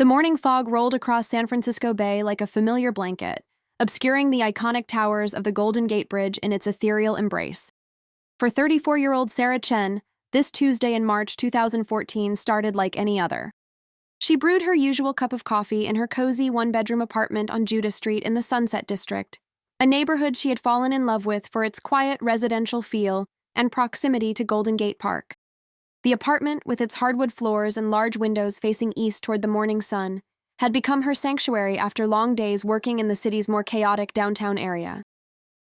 The morning fog rolled across San Francisco Bay like a familiar blanket, obscuring the iconic towers of the Golden Gate Bridge in its ethereal embrace. For 34-year-old Sarah Chen, this Tuesday in March 2014 started like any other. She brewed her usual cup of coffee in her cozy one-bedroom apartment on Judah Street in the Sunset District, a neighborhood she had fallen in love with for its quiet residential feel and proximity to Golden Gate Park. The apartment, with its hardwood floors and large windows facing east toward the morning sun, had become her sanctuary after long days working in the city's more chaotic downtown area.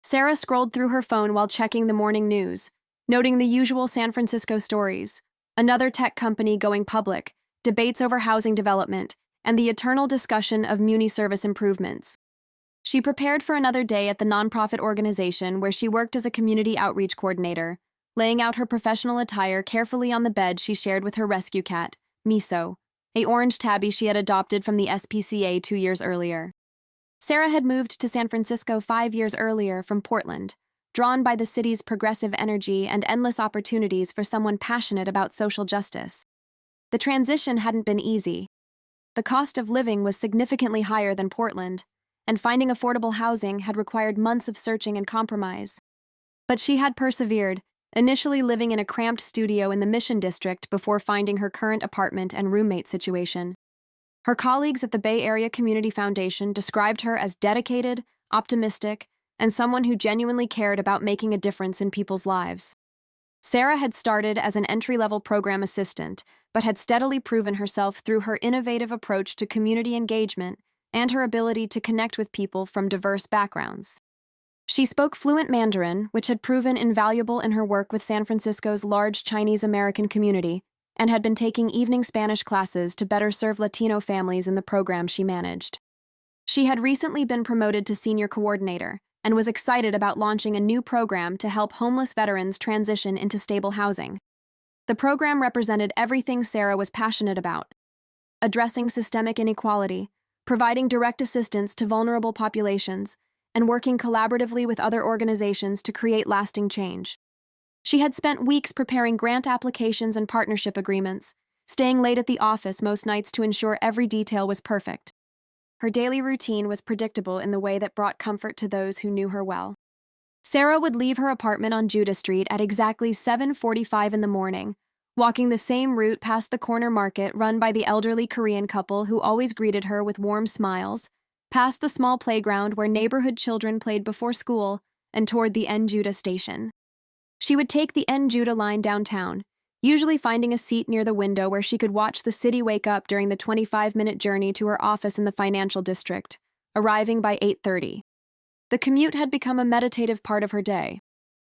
Sarah scrolled through her phone while checking the morning news, noting the usual San Francisco stories: another tech company going public, debates over housing development, and the eternal discussion of muni service improvements. She prepared for another day at the nonprofit organization where she worked as a community outreach coordinator, laying out her professional attire carefully on the bed she shared with her rescue cat, Miso, a orange tabby she had adopted from the SPCA 2 years earlier. Sarah had moved to San Francisco 5 years earlier from Portland, drawn by the city's progressive energy and endless opportunities for someone passionate about social justice. The transition hadn't been easy. The cost of living was significantly higher than Portland, and finding affordable housing had required months of searching and compromise. But she had persevered, initially living in a cramped studio in the Mission District before finding her current apartment and roommate situation. Her colleagues at the Bay Area Community Foundation described her as dedicated, optimistic, and someone who genuinely cared about making a difference in people's lives. Sarah had started as an entry-level program assistant, but had steadily proven herself through her innovative approach to community engagement and her ability to connect with people from diverse backgrounds. She spoke fluent Mandarin, which had proven invaluable in her work with San Francisco's large Chinese-American community, and had been taking evening Spanish classes to better serve Latino families in the program she managed. She had recently been promoted to senior coordinator and was excited about launching a new program to help homeless veterans transition into stable housing. The program represented everything Sarah was passionate about: addressing systemic inequality, providing direct assistance to vulnerable populations, and working collaboratively with other organizations to create lasting change. She had spent weeks preparing grant applications and partnership agreements, staying late at the office most nights to ensure every detail was perfect. Her daily routine was predictable in the way that brought comfort to those who knew her well. Sarah would leave her apartment on Judah Street at exactly 7:45 in the morning, walking the same route past the corner market run by the elderly Korean couple who always greeted her with warm smiles, past the small playground where neighborhood children played before school, and toward the N Judah station. She would take the N Judah line downtown, usually finding a seat near the window where she could watch the city wake up during the 25-minute journey to her office in the financial district, arriving by 8:30. The commute had become a meditative part of her day.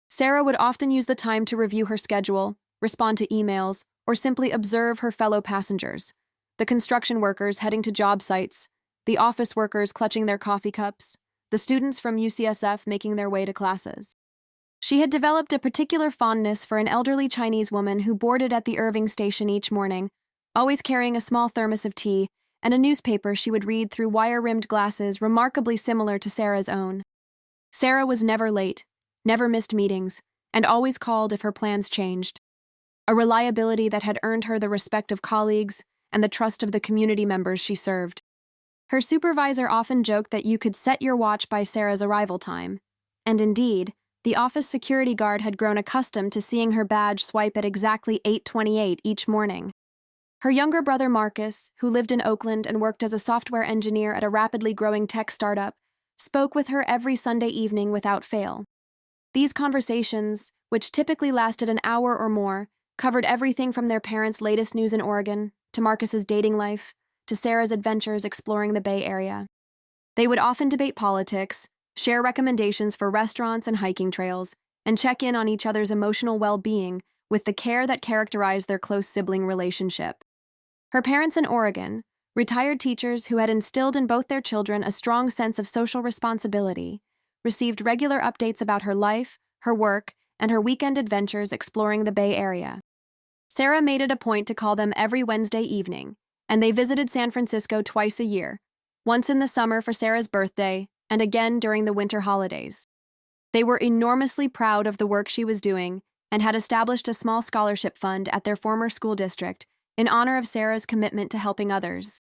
Sarah would often use the time to review her schedule, respond to emails, or simply observe her fellow passengers: the construction workers heading to job sites, the office workers clutching their coffee cups, the students from UCSF making their way to classes. She had developed a particular fondness for an elderly Chinese woman who boarded at the Irving station each morning, always carrying a small thermos of tea and a newspaper she would read through wire-rimmed glasses remarkably similar to Sarah's own. Sarah was never late, never missed meetings, and always called if her plans changed. A reliability that had earned her the respect of colleagues and the trust of the community members she served. Her supervisor often joked that you could set your watch by Sarah's arrival time, and indeed, the office security guard had grown accustomed to seeing her badge swipe at exactly 8:28 each morning. Her younger brother Marcus, who lived in Oakland and worked as a software engineer at a rapidly growing tech startup, spoke with her every Sunday evening without fail. These conversations, which typically lasted an hour or more, covered everything from their parents' latest news in Oregon, to Marcus's dating life, to Sarah's adventures exploring the Bay Area. They would often debate politics, share recommendations for restaurants and hiking trails, and check in on each other's emotional well-being with the care that characterized their close sibling relationship. Her parents in Oregon, retired teachers who had instilled in both their children a strong sense of social responsibility, received regular updates about her life, her work, and her weekend adventures exploring the Bay Area. Sarah made it a point to call them every Wednesday evening, and they visited San Francisco twice a year, once in the summer for Sarah's birthday, and again during the winter holidays. They were enormously proud of the work she was doing and had established a small scholarship fund at their former school district in honor of Sarah's commitment to helping others.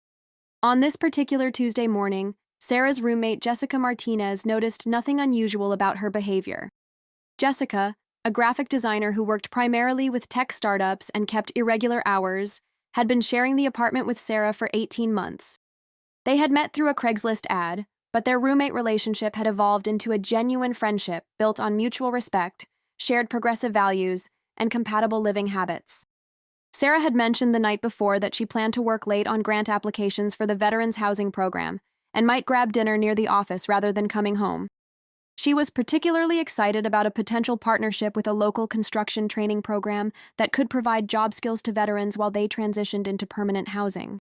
On this particular Tuesday morning, Sarah's roommate Jessica Martinez noticed nothing unusual about her behavior. Jessica, a graphic designer who worked primarily with tech startups and kept irregular hours, had been sharing the apartment with Sarah for 18 months. They had met through a Craigslist ad, but their roommate relationship had evolved into a genuine friendship built on mutual respect, shared progressive values, and compatible living habits. Sarah had mentioned the night before that she planned to work late on grant applications for the Veterans Housing Program and might grab dinner near the office rather than coming home. She was particularly excited about a potential partnership with a local construction training program that could provide job skills to veterans while they transitioned into permanent housing.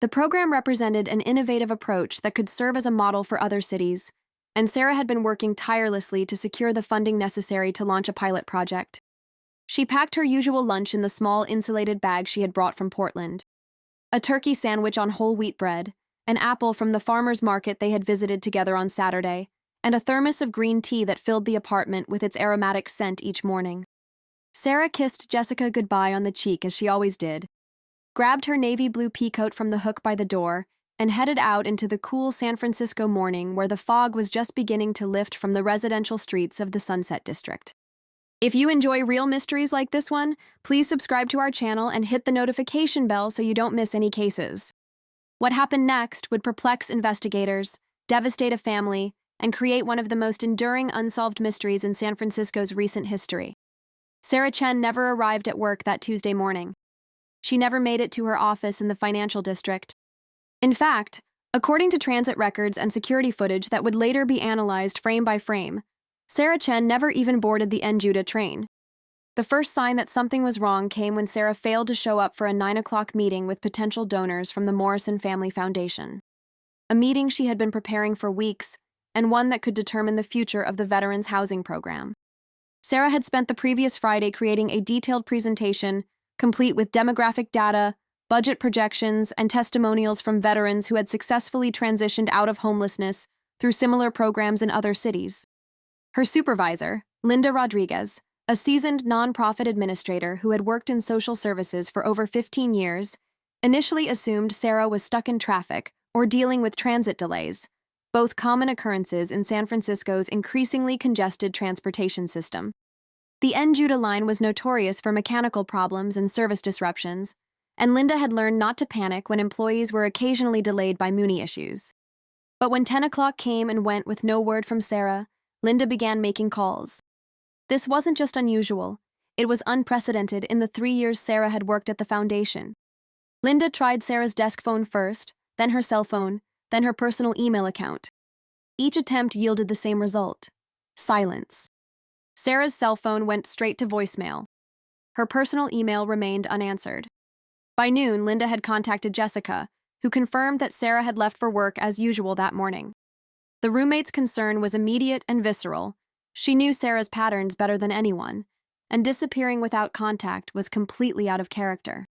The program represented an innovative approach that could serve as a model for other cities, and Sarah had been working tirelessly to secure the funding necessary to launch a pilot project. She packed her usual lunch in the small insulated bag she had brought from Portland: a turkey sandwich on whole wheat bread, an apple from the farmer's market they had visited together on Saturday, and a thermos of green tea that filled the apartment with its aromatic scent each morning. Sarah kissed Jessica goodbye on the cheek as she always did, grabbed her navy blue peacoat from the hook by the door, and headed out into the cool San Francisco morning where the fog was just beginning to lift from the residential streets of the Sunset District. If you enjoy real mysteries like this one, please subscribe to our channel and hit the notification bell so you don't miss any cases. What happened next would perplex investigators, devastate a family, and create one of the most enduring unsolved mysteries in San Francisco's recent history. Sarah Chen never arrived at work that Tuesday morning. She never made it to her office in the financial district. In fact, according to transit records and security footage that would later be analyzed frame by frame, Sarah Chen never even boarded the Judah train. The first sign that something was wrong came when Sarah failed to show up for a 9 o'clock meeting with potential donors from the Morrison Family Foundation. A meeting she had been preparing for weeks, and one that could determine the future of the Veterans Housing Program. Sarah had spent the previous Friday creating a detailed presentation, complete with demographic data, budget projections, and testimonials from veterans who had successfully transitioned out of homelessness through similar programs in other cities. Her supervisor, Linda Rodriguez, a seasoned nonprofit administrator who had worked in social services for over 15 years, initially assumed Sarah was stuck in traffic or dealing with transit delays, both common occurrences in San Francisco's increasingly congested transportation system. The Judah line was notorious for mechanical problems and service disruptions, and Linda had learned not to panic when employees were occasionally delayed by Muni issues. But when 10 o'clock came and went with no word from Sarah, Linda began making calls. This wasn't just unusual, it was unprecedented in the 3 years Sarah had worked at the foundation. Linda tried Sarah's desk phone first, then her cell phone, then her personal email account. Each attempt yielded the same result: silence. Sarah's cell phone went straight to voicemail. Her personal email remained unanswered. By noon, Linda had contacted Jessica, who confirmed that Sarah had left for work as usual that morning. The roommate's concern was immediate and visceral. She knew Sarah's patterns better than anyone, and disappearing without contact was completely out of character.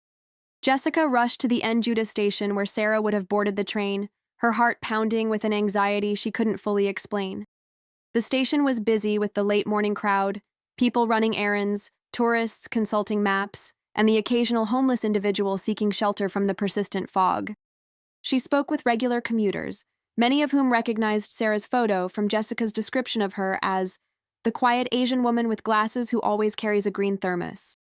Jessica rushed to the Judah station where Sarah would have boarded the train, her heart pounding with an anxiety she couldn't fully explain. The station was busy with the late morning crowd, people running errands, tourists consulting maps, and the occasional homeless individual seeking shelter from the persistent fog. She spoke with regular commuters, many of whom recognized Sarah's photo from Jessica's description of her as the quiet Asian woman with glasses who always carries a green thermos.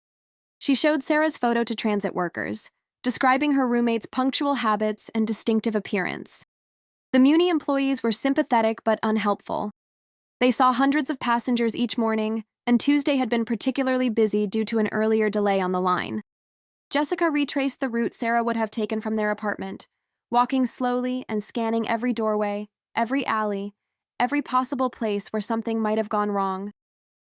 She showed Sarah's photo to transit workers, describing her roommate's punctual habits and distinctive appearance. The Muni employees were sympathetic but unhelpful. They saw hundreds of passengers each morning, and Tuesday had been particularly busy due to an earlier delay on the line. Jessica retraced the route Sarah would have taken from their apartment, walking slowly and scanning every doorway, every alley, every possible place where something might have gone wrong.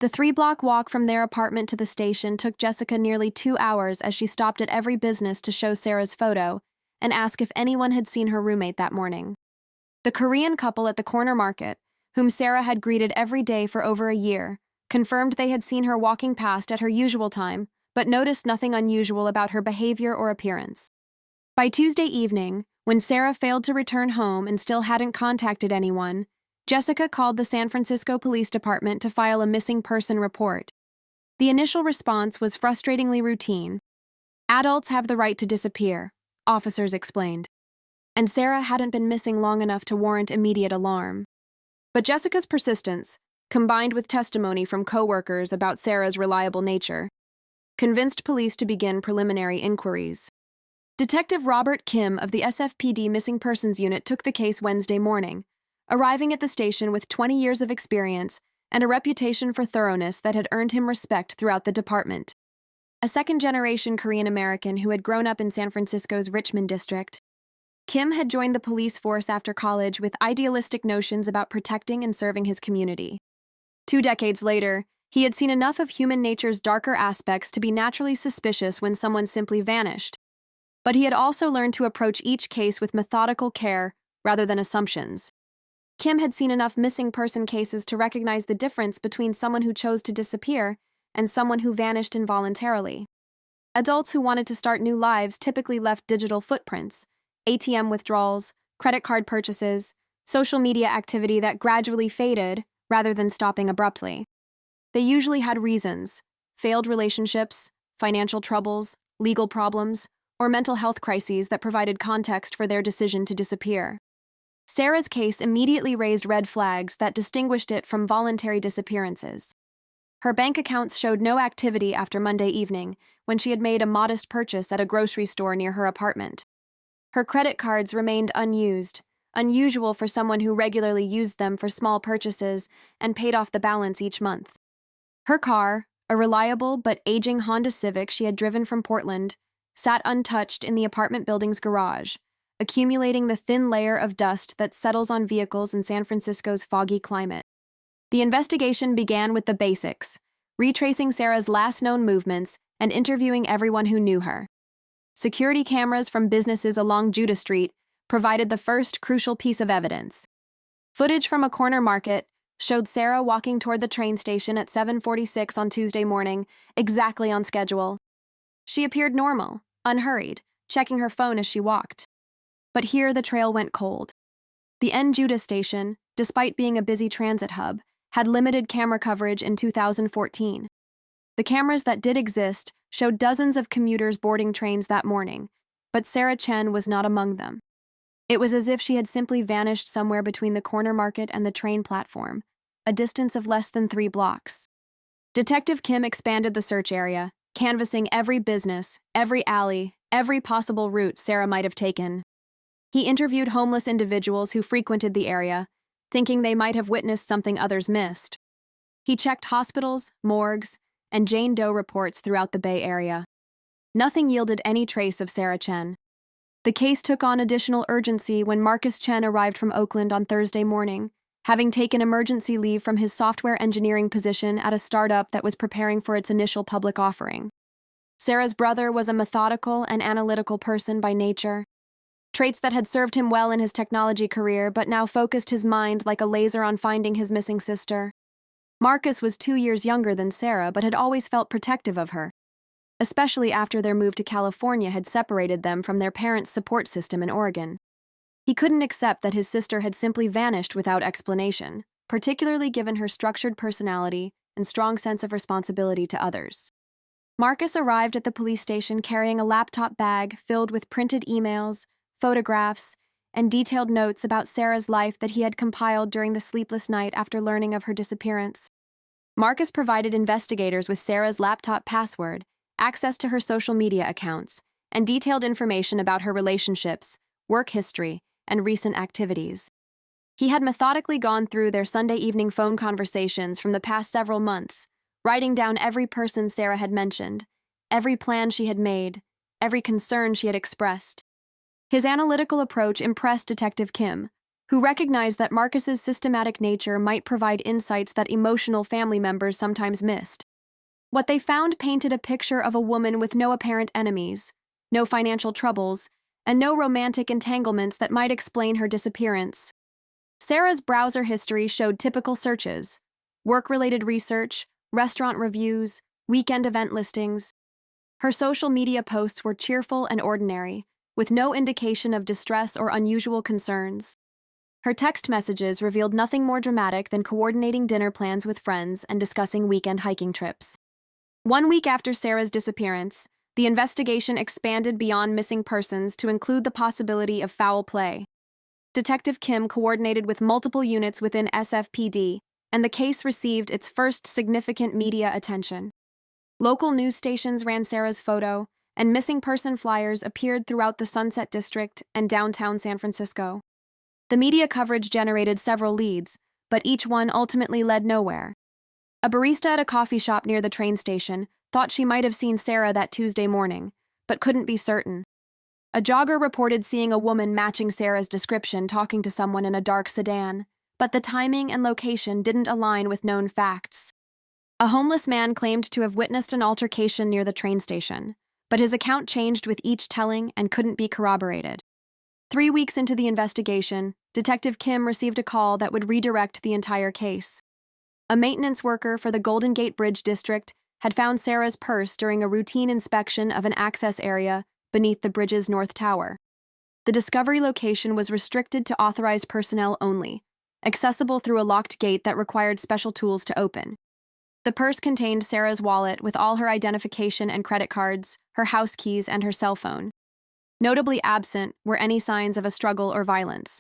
The 3-block walk from their apartment to the station took Jessica nearly 2 hours as she stopped at every business to show Sarah's photo and ask if anyone had seen her roommate that morning. The Korean couple at the corner market, whom Sarah had greeted every day for over a year, confirmed they had seen her walking past at her usual time, but noticed nothing unusual about her behavior or appearance. By Tuesday evening, when Sarah failed to return home and still hadn't contacted anyone, Jessica called the San Francisco Police Department to file a missing person report. The initial response was frustratingly routine. "Adults have the right to disappear," officers explained. and Sarah hadn't been missing long enough to warrant immediate alarm. But Jessica's persistence, combined with testimony from co-workers about Sarah's reliable nature, convinced police to begin preliminary inquiries. Detective Robert Kim of the SFPD Missing Persons Unit took the case Wednesday morning, arriving at the station with 20 years of experience and a reputation for thoroughness that had earned him respect throughout the department. A second-generation Korean-American who had grown up in San Francisco's Richmond district, Kim had joined the police force after college with idealistic notions about protecting and serving his community. 2 decades later, he had seen enough of human nature's darker aspects to be naturally suspicious when someone simply vanished. But he had also learned to approach each case with methodical care rather than assumptions. Kim had seen enough missing person cases to recognize the difference between someone who chose to disappear and someone who vanished involuntarily. Adults who wanted to start new lives typically left digital footprints, ATM withdrawals, credit card purchases, social media activity that gradually faded rather than stopping abruptly. They usually had reasons: failed relationships, financial troubles, legal problems, or mental health crises that provided context for their decision to disappear. Sarah's case immediately raised red flags that distinguished it from voluntary disappearances. Her bank accounts showed no activity after Monday evening, when she had made a modest purchase at a grocery store near her apartment. Her credit cards remained unused, unusual for someone who regularly used them for small purchases and paid off the balance each month. Her car, a reliable but aging Honda Civic she had driven from Portland, sat untouched in the apartment building's garage, accumulating the thin layer of dust that settles on vehicles in San Francisco's foggy climate. The investigation began with the basics, retracing Sarah's last known movements and interviewing everyone who knew her. Security cameras from businesses along Judah Street provided the first crucial piece of evidence. Footage from a corner market showed Sarah walking toward the train station at 7:46 on Tuesday morning, exactly on schedule. She appeared normal, unhurried, checking her phone as she walked. But here the trail went cold. The Judah station, despite being a busy transit hub, had limited camera coverage in 2014. The cameras that did exist showed dozens of commuters boarding trains that morning, but Sarah Chen was not among them. It was as if she had simply vanished somewhere between the corner market and the train platform, a distance of less than 3 blocks. Detective Kim expanded the search area, canvassing every business, every alley, every possible route Sarah might have taken. He interviewed homeless individuals who frequented the area, thinking they might have witnessed something others missed. He checked hospitals, morgues, and Jane Doe reports throughout the Bay Area. Nothing yielded any trace of Sarah Chen. The case took on additional urgency when Marcus Chen arrived from Oakland on Thursday morning, having taken emergency leave from his software engineering position at a startup that was preparing for its initial public offering. Sarah's brother was a methodical and analytical person by nature, traits that had served him well in his technology career but now focused his mind like a laser on finding his missing sister. Marcus was 2 years younger than Sarah but had always felt protective of her, especially after their move to California had separated them from their parents' support system in Oregon. He couldn't accept that his sister had simply vanished without explanation, particularly given her structured personality and strong sense of responsibility to others. Marcus arrived at the police station carrying a laptop bag filled with printed emails, photographs, and detailed notes about Sarah's life that he had compiled during the sleepless night after learning of her disappearance. Marcus provided investigators with Sarah's laptop password, access to her social media accounts, and detailed information about her relationships, work history, and recent activities. He had methodically gone through their Sunday evening phone conversations from the past several months, writing down every person Sarah had mentioned, every plan she had made, every concern she had expressed. His analytical approach impressed Detective Kim, who recognized that Marcus's systematic nature might provide insights that emotional family members sometimes missed. What they found painted a picture of a woman with no apparent enemies, no financial troubles, and no romantic entanglements that might explain her disappearance. Sarah's browser history showed typical searches: work-related research, restaurant reviews, weekend event listings. Her social media posts were cheerful and ordinary, with no indication of distress or unusual concerns. Her text messages revealed nothing more dramatic than coordinating dinner plans with friends and discussing weekend hiking trips. 1 week after Sarah's disappearance, The investigation expanded beyond missing persons to include the possibility of foul play. Detective Kim coordinated with multiple units within SFPD, and the case received its first significant media attention. Local news stations ran Sarah's photo, and missing person flyers appeared throughout the Sunset District and downtown San Francisco. The media coverage generated several leads, but each one ultimately led nowhere. A barista at a coffee shop near the train station thought she might have seen Sarah that Tuesday morning, but couldn't be certain. A jogger reported seeing a woman matching Sarah's description talking to someone in a dark sedan, but the timing and location didn't align with known facts. A homeless man claimed to have witnessed an altercation near the train station, but his account changed with each telling and couldn't be corroborated. 3 weeks into the investigation, Detective Kim received a call that would redirect the entire case. A maintenance worker for the Golden Gate Bridge District had found Sarah's purse during a routine inspection of an access area beneath the bridge's north tower. The discovery location was restricted to authorized personnel only, accessible through a locked gate that required special tools to open. The purse contained Sarah's wallet with all her identification and credit cards, her house keys, and her cell phone. Notably absent were any signs of a struggle or violence.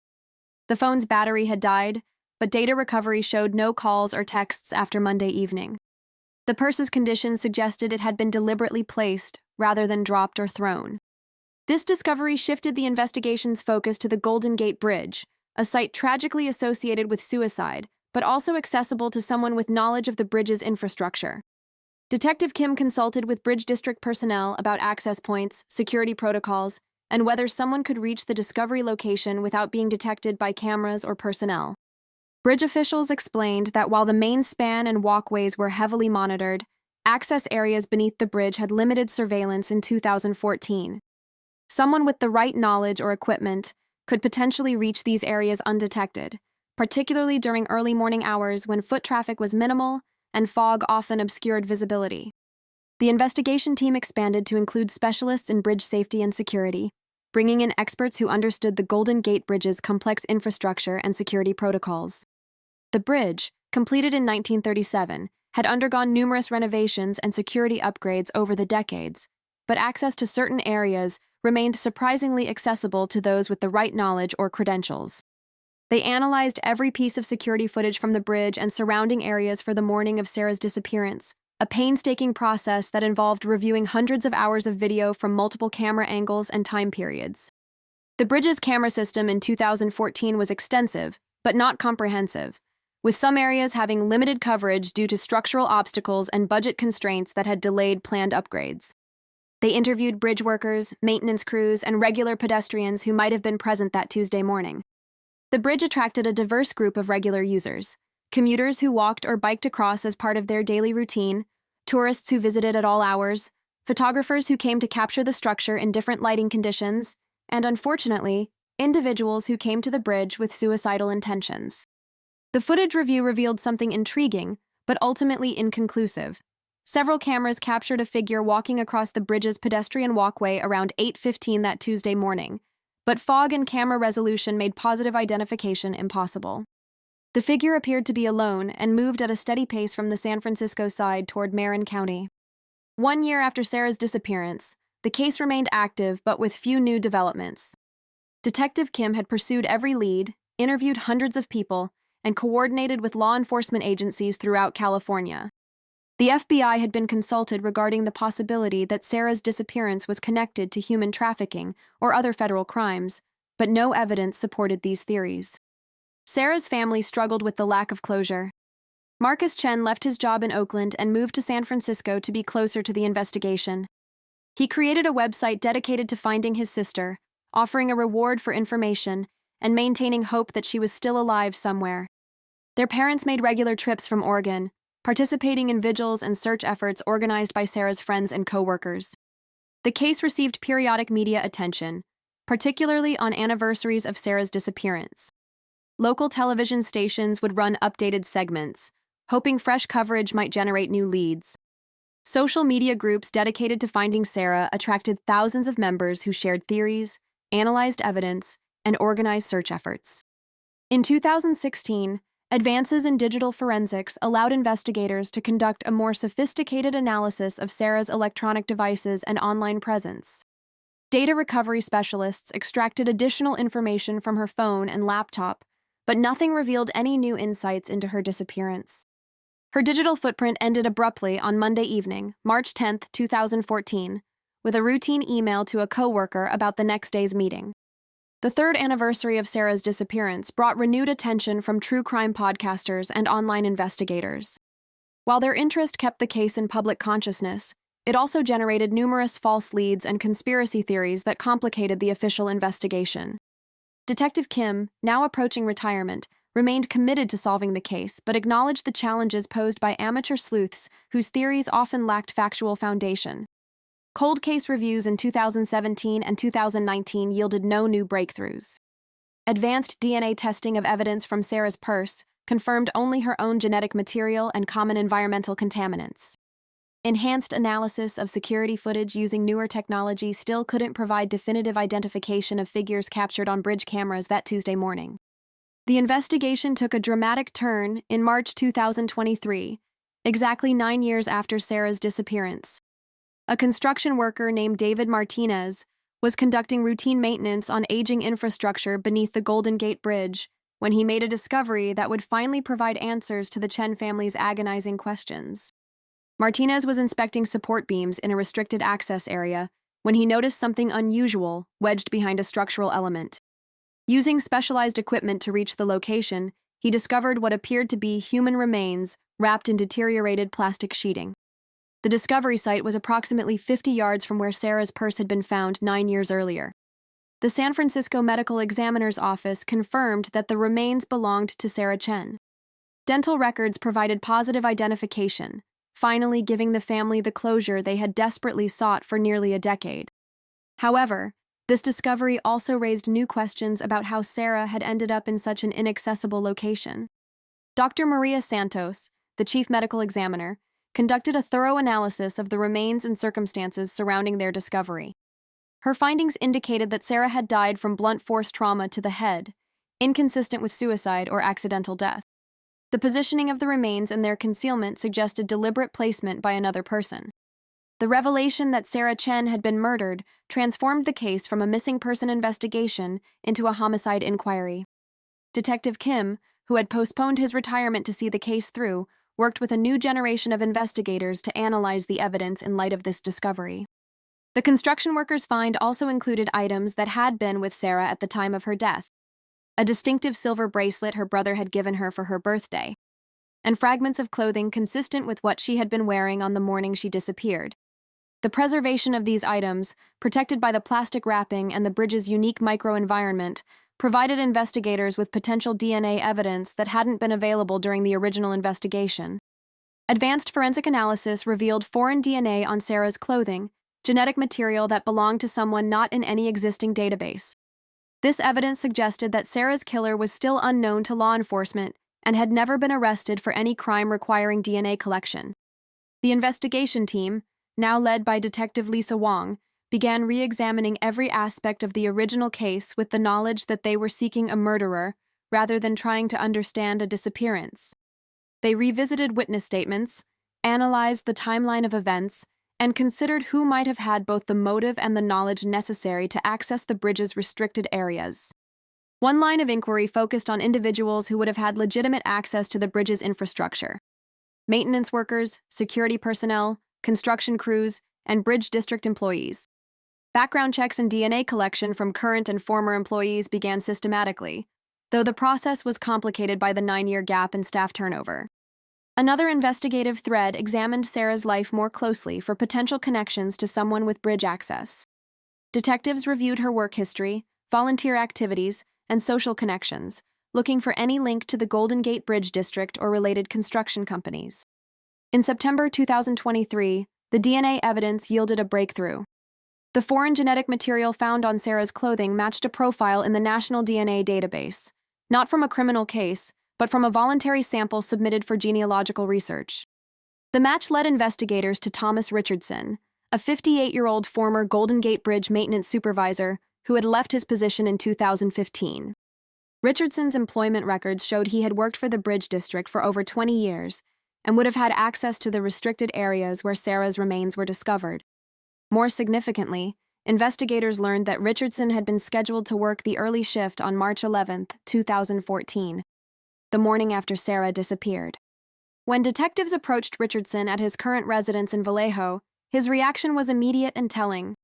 The phone's battery had died, but data recovery showed no calls or texts after Monday evening. The purse's condition suggested it had been deliberately placed rather than dropped or thrown. This discovery shifted the investigation's focus to the Golden Gate Bridge, a site tragically associated with suicide, but also accessible to someone with knowledge of the bridge's infrastructure. Detective Kim consulted with Bridge District personnel about access points, security protocols, and whether someone could reach the discovery location without being detected by cameras or personnel. Bridge officials explained that while the main span and walkways were heavily monitored, access areas beneath the bridge had limited surveillance in 2014. Someone with the right knowledge or equipment could potentially reach these areas undetected, particularly during early morning hours when foot traffic was minimal and fog often obscured visibility. The investigation team expanded to include specialists in bridge safety and security, bringing in experts who understood the Golden Gate Bridge's complex infrastructure and security protocols. The bridge, completed in 1937, had undergone numerous renovations and security upgrades over the decades, but access to certain areas remained surprisingly accessible to those with the right knowledge or credentials. They analyzed every piece of security footage from the bridge and surrounding areas for the morning of Sarah's disappearance, a painstaking process that involved reviewing hundreds of hours of video from multiple camera angles and time periods. The bridge's camera system in 2014 was extensive, but not comprehensive, with some areas having limited coverage due to structural obstacles and budget constraints that had delayed planned upgrades. They interviewed bridge workers, maintenance crews, and regular pedestrians who might have been present that Tuesday morning. The bridge attracted a diverse group of regular users: commuters who walked or biked across as part of their daily routine, tourists who visited at all hours, photographers who came to capture the structure in different lighting conditions, and unfortunately, individuals who came to the bridge with suicidal intentions. The footage review revealed something intriguing, but ultimately inconclusive. Several cameras captured a figure walking across the bridge's pedestrian walkway around 8:15 that Tuesday morning, but fog and camera resolution made positive identification impossible. The figure appeared to be alone and moved at a steady pace from the San Francisco side toward Marin County. 1 year after Sarah's disappearance, the case remained active but with few new developments. Detective Kim had pursued every lead, interviewed hundreds of people, and coordinated with law enforcement agencies throughout California. The FBI had been consulted regarding the possibility that Sarah's disappearance was connected to human trafficking or other federal crimes, but no evidence supported these theories. Sarah's family struggled with the lack of closure. Marcus Chen left his job in Oakland and moved to San Francisco to be closer to the investigation. He created a website dedicated to finding his sister, offering a reward for information and maintaining hope that she was still alive somewhere. Their parents made regular trips from Oregon, participating in vigils and search efforts organized by Sarah's friends and co-workers. The case received periodic media attention, particularly on anniversaries of Sarah's disappearance. Local television stations would run updated segments, hoping fresh coverage might generate new leads. Social media groups dedicated to finding Sarah attracted thousands of members who shared theories, analyzed evidence, and organized search efforts. In 2016, Advances in digital forensics allowed investigators to conduct a more sophisticated analysis of Sarah's electronic devices and online presence. Data recovery specialists extracted additional information from her phone and laptop, but nothing revealed any new insights into her disappearance. Her digital footprint ended abruptly on Monday evening, March 10, 2014, with a routine email to a coworker about the next day's meeting. The third anniversary of Sarah's disappearance brought renewed attention from true crime podcasters and online investigators. While their interest kept the case in public consciousness, it also generated numerous false leads and conspiracy theories that complicated the official investigation. Detective Kim, now approaching retirement, remained committed to solving the case, but acknowledged the challenges posed by amateur sleuths whose theories often lacked factual foundation. Cold case reviews in 2017 and 2019 yielded no new breakthroughs. Advanced DNA testing of evidence from Sarah's purse confirmed only her own genetic material and common environmental contaminants. Enhanced analysis of security footage using newer technology still couldn't provide definitive identification of figures captured on bridge cameras that Tuesday morning. The investigation took a dramatic turn in March 2023, exactly 9 years after Sarah's disappearance. A construction worker named David Martinez was conducting routine maintenance on aging infrastructure beneath the Golden Gate Bridge when he made a discovery that would finally provide answers to the Chen family's agonizing questions. Martinez was inspecting support beams in a restricted access area when he noticed something unusual wedged behind a structural element. Using specialized equipment to reach the location, he discovered what appeared to be human remains wrapped in deteriorated plastic sheeting. The discovery site was approximately 50 yards from where Sarah's purse had been found 9 years earlier. The San Francisco Medical Examiner's Office confirmed that the remains belonged to Sarah Chen. Dental records provided positive identification, finally giving the family the closure they had desperately sought for nearly a decade. However, this discovery also raised new questions about how Sarah had ended up in such an inaccessible location. Dr. Maria Santos, the chief medical examiner, conducted a thorough analysis of the remains and circumstances surrounding their discovery. Her findings indicated that Sarah had died from blunt force trauma to the head, inconsistent with suicide or accidental death. The positioning of the remains and their concealment suggested deliberate placement by another person. The revelation that Sarah Chen had been murdered transformed the case from a missing person investigation into a homicide inquiry. Detective Kim, who had postponed his retirement to see the case through, worked with a new generation of investigators to analyze the evidence in light of this discovery. The construction workers' find also included items that had been with Sarah at the time of her death: a distinctive silver bracelet her brother had given her for her birthday, and fragments of clothing consistent with what she had been wearing on the morning she disappeared. The preservation of these items, protected by the plastic wrapping and the bridge's unique microenvironment, provided investigators with potential DNA evidence that hadn't been available during the original investigation. Advanced forensic analysis revealed foreign DNA on Sarah's clothing, genetic material that belonged to someone not in any existing database. This evidence suggested that Sarah's killer was still unknown to law enforcement and had never been arrested for any crime requiring DNA collection. The investigation team, now led by Detective Lisa Wong, began re-examining every aspect of the original case with the knowledge that they were seeking a murderer rather than trying to understand a disappearance. They revisited witness statements, analyzed the timeline of events, and considered who might have had both the motive and the knowledge necessary to access the bridge's restricted areas. One line of inquiry focused on individuals who would have had legitimate access to the bridge's infrastructure: maintenance workers, security personnel, construction crews, and bridge district employees. Background checks and DNA collection from current and former employees began systematically, though the process was complicated by the 9-year gap in staff turnover. Another investigative thread examined Sarah's life more closely for potential connections to someone with bridge access. Detectives reviewed her work history, volunteer activities, and social connections, looking for any link to the Golden Gate Bridge District or related construction companies. In September 2023, the DNA evidence yielded a breakthrough. The foreign genetic material found on Sarah's clothing matched a profile in the National DNA Database, not from a criminal case, but from a voluntary sample submitted for genealogical research. The match led investigators to Thomas Richardson, a 58-year-old former Golden Gate Bridge maintenance supervisor who had left his position in 2015. Richardson's employment records showed he had worked for the Bridge District for over 20 years and would have had access to the restricted areas where Sarah's remains were discovered. More significantly, investigators learned that Richardson had been scheduled to work the early shift on March 11, 2014, the morning after Sarah disappeared. When detectives approached Richardson at his current residence in Vallejo, his reaction was immediate and telling.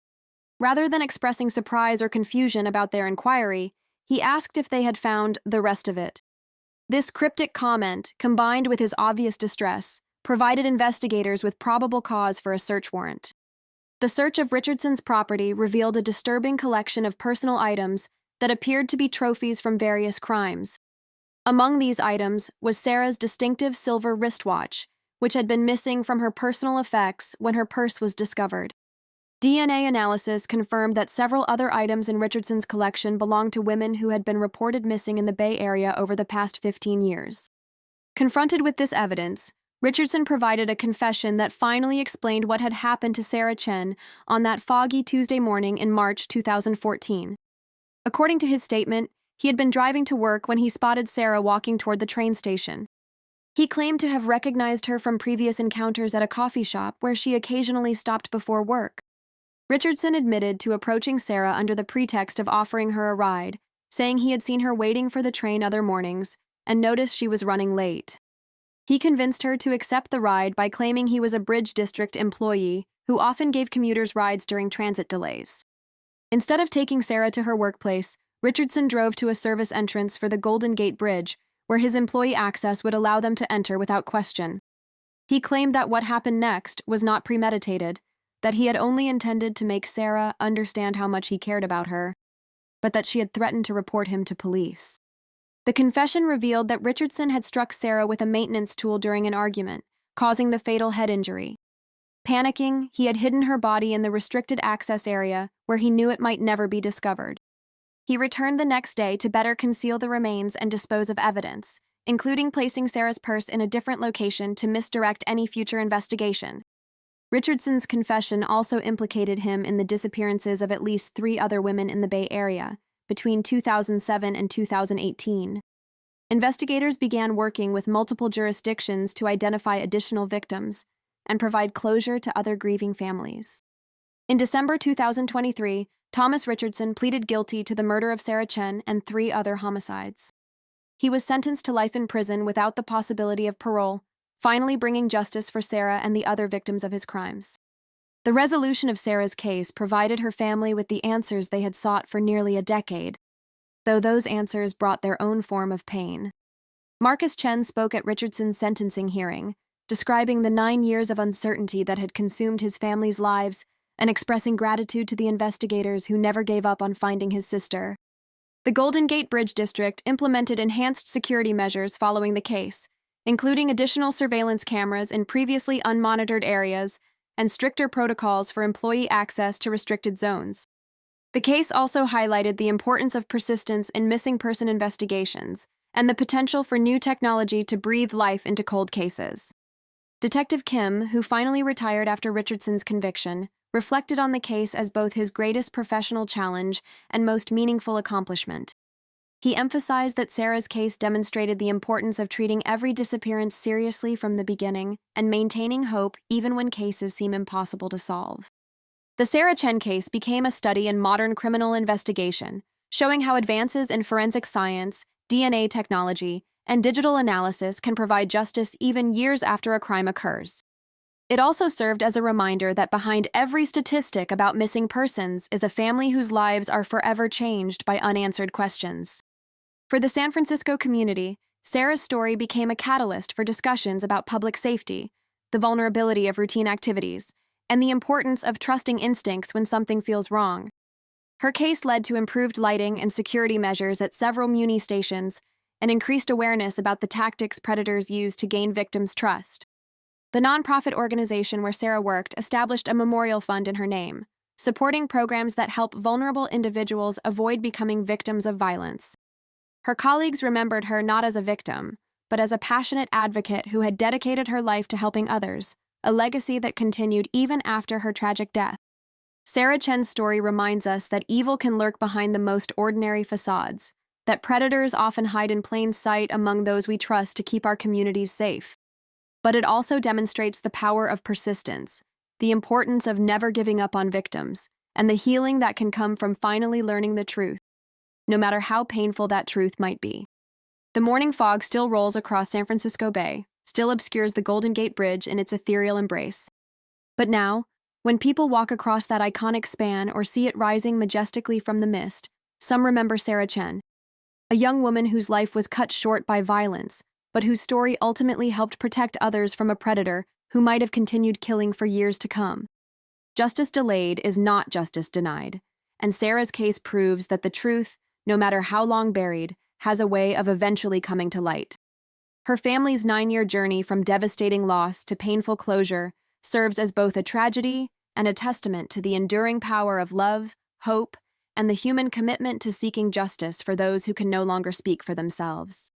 Rather than expressing surprise or confusion about their inquiry, he asked if they had found the rest of it. This cryptic comment, combined with his obvious distress, provided investigators with probable cause for a search warrant. The search of Richardson's property revealed a disturbing collection of personal items that appeared to be trophies from various crimes. Among these items was Sarah's distinctive silver wristwatch, which had been missing from her personal effects when her purse was discovered. DNA analysis confirmed that several other items in Richardson's collection belonged to women who had been reported missing in the Bay Area over the past 15 years. Confronted with this evidence, Richardson provided a confession that finally explained what had happened to Sarah Chen on that foggy Tuesday morning in March 2014. According to his statement, he had been driving to work when he spotted Sarah walking toward the train station. He claimed to have recognized her from previous encounters at a coffee shop where she occasionally stopped before work. Richardson admitted to approaching Sarah under the pretext of offering her a ride, saying he had seen her waiting for the train other mornings and noticed she was running late. He convinced her to accept the ride by claiming he was a Bridge District employee who often gave commuters rides during transit delays. Instead of taking Sarah to her workplace, Richardson drove to a service entrance for the Golden Gate Bridge, where his employee access would allow them to enter without question. He claimed that what happened next was not premeditated, that he had only intended to make Sarah understand how much he cared about her, but that she had threatened to report him to police. The confession revealed that Richardson had struck Sarah with a maintenance tool during an argument, causing the fatal head injury. Panicking, he had hidden her body in the restricted access area where he knew it might never be discovered. He returned the next day to better conceal the remains and dispose of evidence, including placing Sarah's purse in a different location to misdirect any future investigation. Richardson's confession also implicated him in the disappearances of at least 3 other women in the Bay Area between 2007 and 2018. Investigators began working with multiple jurisdictions to identify additional victims and provide closure to other grieving families. In December 2023, Thomas Richardson pleaded guilty to the murder of Sarah Chen and 3 other homicides. He was sentenced to life in prison without the possibility of parole, finally bringing justice for Sarah and the other victims of his crimes. The resolution of Sarah's case provided her family with the answers they had sought for nearly a decade, though those answers brought their own form of pain. Marcus Chen spoke at Richardson's sentencing hearing, describing the 9 years of uncertainty that had consumed his family's lives and expressing gratitude to the investigators who never gave up on finding his sister. The Golden Gate Bridge District implemented enhanced security measures following the case, including additional surveillance cameras in previously unmonitored areas and stricter protocols for employee access to restricted zones. The case also highlighted the importance of persistence in missing person investigations and the potential for new technology to breathe life into cold cases. Detective Kim, who finally retired after Richardson's conviction, reflected on the case as both his greatest professional challenge and most meaningful accomplishment. He emphasized that Sarah's case demonstrated the importance of treating every disappearance seriously from the beginning and maintaining hope even when cases seem impossible to solve. The Sarah Chen case became a study in modern criminal investigation, showing how advances in forensic science, DNA technology, and digital analysis can provide justice even years after a crime occurs. It also served as a reminder that behind every statistic about missing persons is a family whose lives are forever changed by unanswered questions. For the San Francisco community, Sarah's story became a catalyst for discussions about public safety, the vulnerability of routine activities, and the importance of trusting instincts when something feels wrong. Her case led to improved lighting and security measures at several Muni stations and increased awareness about the tactics predators use to gain victims' trust. The nonprofit organization where Sarah worked established a memorial fund in her name, supporting programs that help vulnerable individuals avoid becoming victims of violence. Her colleagues remembered her not as a victim, but as a passionate advocate who had dedicated her life to helping others, a legacy that continued even after her tragic death. Sarah Chen's story reminds us that evil can lurk behind the most ordinary facades, that predators often hide in plain sight among those we trust to keep our communities safe. But it also demonstrates the power of persistence, the importance of never giving up on victims, and the healing that can come from finally learning the truth, no matter how painful that truth might be. The morning fog still rolls across San Francisco Bay, still obscures the Golden Gate Bridge in its ethereal embrace. But now, when people walk across that iconic span or see it rising majestically from the mist, some remember Sarah Chen, a young woman whose life was cut short by violence, but whose story ultimately helped protect others from a predator who might have continued killing for years to come. Justice delayed is not justice denied, and Sarah's case proves that the truth, no matter how long buried, has a way of eventually coming to light. Her family's 9-year journey from devastating loss to painful closure serves as both a tragedy and a testament to the enduring power of love, hope, and the human commitment to seeking justice for those who can no longer speak for themselves.